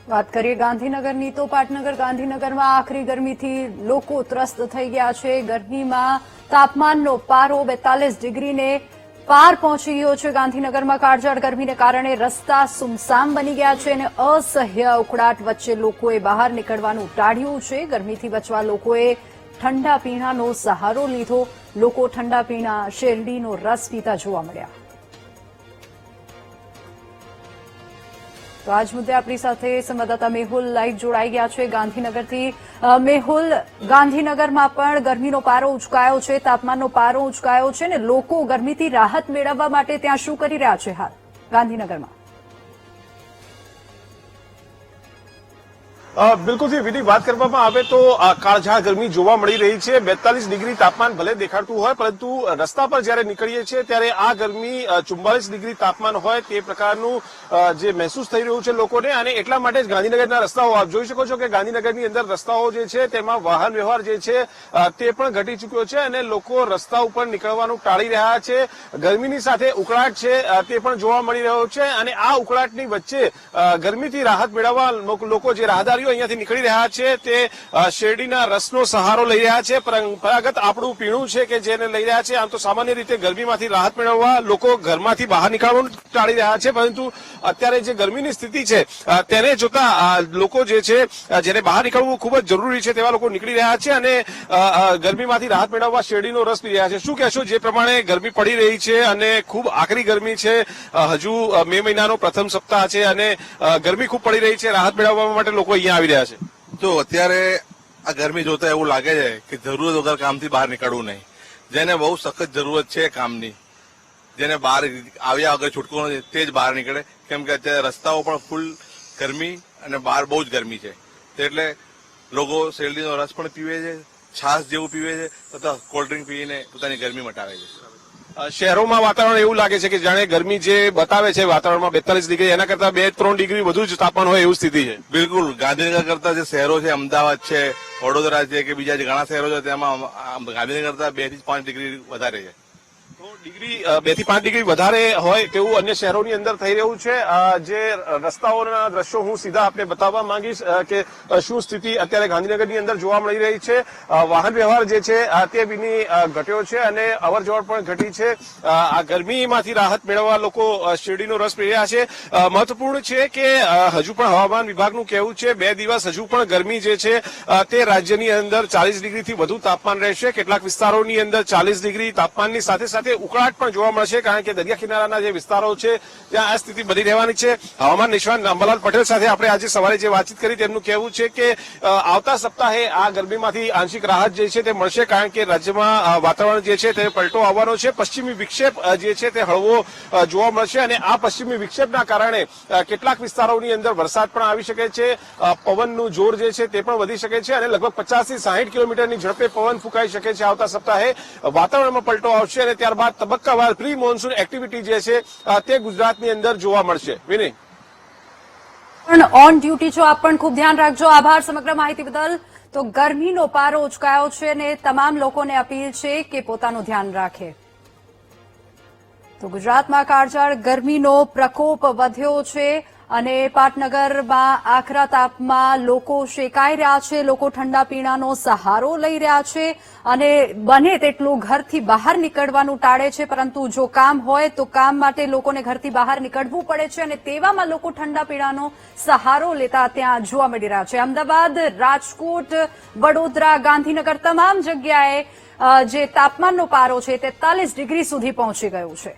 વાત કરીએ ગાંધીનગરની તો પાટનગર ગાંધીનગરમાં આખરી ગરમીથી લોકો ત્રસ્ત થઈ ગયા છે। ગરમીમાં તાપમાનનો પારો 42 ડિગ્રીને પાર પહોંચી ગયો છે। ગાંધીનગરમાં કાળઝાળ ગરમીને કારણે રસ્તા સુમસામ બની ગયા છે અને અસહ્ય ઉકળાટ વચ્ચે લોકોએ બહાર નીકળવાનું ટાળ્યું છે। ગરમીથી બચવા લોકોએ ઠંડા પીણાનો સહારો લીધો। લોકો ઠંડા પીણા શેરડીનો રસ પીતા જોવા મળ્યા। તો આજ મુદ્દે આપણી સાથે સંવાદદાતા મેહુલ લાઈવ જોડાઈ ગયા છે ગાંધીનગરથી। મેહુલ, ગાંધીનગરમાં પણ ગરમીનો પારો ઉંચકાયો છે, તાપમાનનો પારો ઉંચકાયો છે ને લોકો ગરમીથી રાહત મેળવવા માટે ત્યાં શું કરી રહ્યા છે હાલ ગાંધીનગરમાં? બિલકુલ થી વિધિ વાત કરવામાં આવે તો કાળઝાળ ગરમી જોવા મળી રહી છે। 42 ડિગ્રી તાપમાન ભલે દેખાડતું હોય, પરંતુ રસ્તા પર જયારે નીકળીએ છીએ ત્યારે આ ગરમી 44 ડિગ્રી તાપમાન હોય તે પ્રકારનું જે મહેસૂસ થઈ રહ્યું છે લોકોને। અને એટલા માટે જ ગાંધીનગરના રસ્તાઓ આપ જોઈ શકો છો કે ગાંધીનગરની અંદર રસ્તાઓ જે છે તેમાં વાહન વ્યવહાર જે છે તે પણ ઘટી ચૂક્યો છે અને લોકો રસ્તા ઉપર નીકળવાનું ટાળી રહ્યા છે। ગરમીની સાથે ઉકળાટ છે તે પણ જોવા મળી રહ્યો છે અને આ ઉકળાટની વચ્ચે ગરમીથી રાહત મેળવવા લોકો જે રાહદારીઓ અહીંયાથી નીકળી રહ્યા છે તે શેરડીના રસનો સહારો લઈ રહ્યા છે। પરંપરાગત આપણું પીણું છે કે જેને લઈ રહ્યા છે। આમ તો સામાન્ય રીતે ગરમીમાંથી રાહત મેળવવા લોકો ઘરમાંથી બહાર નીકળવાનું ટાળી રહ્યા છે, પરંતુ અત્યારે જે ગરમીની સ્થિતિ છે તેને જોતા લોકો જે છે જેને બહાર નીકળવું ખૂબ જ જરૂરી છે તેવા લોકો નીકળી રહ્યા છે અને ગરમીમાંથી રાહત મેળવવા શેરડીનો રસ પી રહ્યા છે। શું કહેશો, જે પ્રમાણે ગરમી પડી રહી છે અને ખૂબ આકરી ગરમી છે, હજુ મે મહિનાનો પ્રથમ સપ્તાહ છે અને ગરમી ખૂબ પડી રહી છે, રાહત મેળવવા માટે લોકો અહીંયા આવી રહ્યા છે? તો અત્યારે આ ગરમી જોતા એવું લાગે છે કે જરૂરત વગર કામથી બહાર નીકળવું નહીં। જેને બહુ સખત જરૂરત છે કામની, જેને બહાર આવ્યા વગર છૂટકો નથી તે જ બહાર નીકળે, કેમ કે અત્યારે રસ્તાઓ પણ ફૂલ ગરમી અને બહાર બહુ જ ગરમી છે। એટલે લોકો શેરડીનો રસ પણ પીવે છે, છાશ જેવું પીવે છે તથા કોલ્ડ ડ્રિંક પીને પોતાની ગરમી મટાવે છે। શહેરોમાં વાતાવરણ એવું લાગે છે કે જાણે ગરમી જે બતાવે છે વાતાવરણમાં 42 ડિગ્રી, એના કરતા 2-3 ડિગ્રી વધુ જ તાપમાન હોય એવું સ્થિતિ છે। બિલકુલ, ગાંધીનગર કરતા જે શહેરો છે, અમદાવાદ છે, વડોદરા છે કે બીજા જે ઘણા શહેરો છે તેમાં ગાંધીનગર કરતા 2 થી 5 ડિગ્રી વધારે છે। ડિગ્રી 2 થી 5 ડિગ્રી વધારે હોય તેવું અન્ય શહેરોની અંદર થઈ રહ્યું છે। જે રસ્તાઓના દ્રશ્યો હું સીધા આપને બતાવવા માંગીશ કે શું સ્થિતિ અત્યારે ગાંધીનગરની અંદર જોવા મળી રહી છે। વાહન વ્યવહાર જે છે તે બી ઘટ્યો છે અને અવરજવર પણ ઘટી છે। આ ગરમીમાંથી રાહત મેળવવા લોકો શેરડીનો રસ પી રહ્યા છે। મહત્વપૂર્ણ છે કે હજુ પણ હવામાન વિભાગનું કહેવું છે 2 દિવસ હજુ પણ ગરમી જે છે તે રાજ્યની અંદર 40 ડિગ્રીથી વધુ તાપમાન રહેશે। કેટલાક વિસ્તારોની અંદર 40 ડિગ્રી તાપમાનની સાથે સાથે ઉકળાટ પણ જોવા મળશે, કારણ કે દરિયા કિનારાના જે વિસ્તારો છે ત્યાં આ સ્થિતિ બની રહેવાની છે। હવામાન નિષ્ણાત અંબાલાલ પટેલ સાથે આપણે આજે સવારે જે વાતચીત કરી તેમનું કહેવું છે કે આવતા સપ્તાહે આ ગરમીમાંથી આંશિક રાહત જે છે તે મળશે, કારણ કે રાજ્યમાં વાતાવરણ જે છે તે પલટો આવવાનો છે। પશ્ચિમી વિક્ષેપ જે છે તે હળવો જોવા મળશે અને આ પશ્ચિમી વિક્ષેપના કારણે કેટલાક વિસ્તારોની અંદર વરસાદ પણ આવી શકે છે। પવનનું જોર જે છે તે પણ વધી શકે છે અને લગભગ 50 થી 60 કિલોમીટરની ઝડપે પવન ફૂંકાઈ શકે છે। આવતા સપ્તાહે વાતાવરણમાં પલટો આવશે અને ત્યારબાદ તબક્કાવાર પ્રી મોન્સૂન એક્ટિવિટી જે છે તે ગુજરાતની અંદર જોવા મળશે। વિનય, પણ ઓન ડ્યુટી છો આપ, પણ ખૂબ ધ્યાન રાખજો। આભાર સમગ્ર માહિતી બદલ। તો ગરમીનો પારો ઉચકાયો છે અને તમામ લોકોને અપીલ છે કે પોતાનું ધ્યાન રાખે। તો ગુજરાતમાં કાળઝાળ ગરમીનો પ્રકોપ વધ્યો છે અને પાટનગરમાં આકરા તાપમાં લોકો શેકાઈ રહ્યા છે। લોકો ઠંડા પીણાનો સહારો લઈ રહ્યા છે અને બને તેટલું ઘરથી બહાર નીકળવાનું ટાળે છે, પરંતુ જો કામ હોય તો કામ માટે લોકોને ઘરથી બહાર નીકળવું પડે છે અને તેવામાં લોકો ઠંડા પીણાનો સહારો લેતા ત્યાં જોવા મળી રહ્યા છે। અમદાવાદ, રાજકોટ, વડોદરા, ગાંધીનગર તમામ જગ્યાએ જે તાપમાનનો પારો છે તે 43 ડિગ્રી સુધી પહોંચી ગયો છે।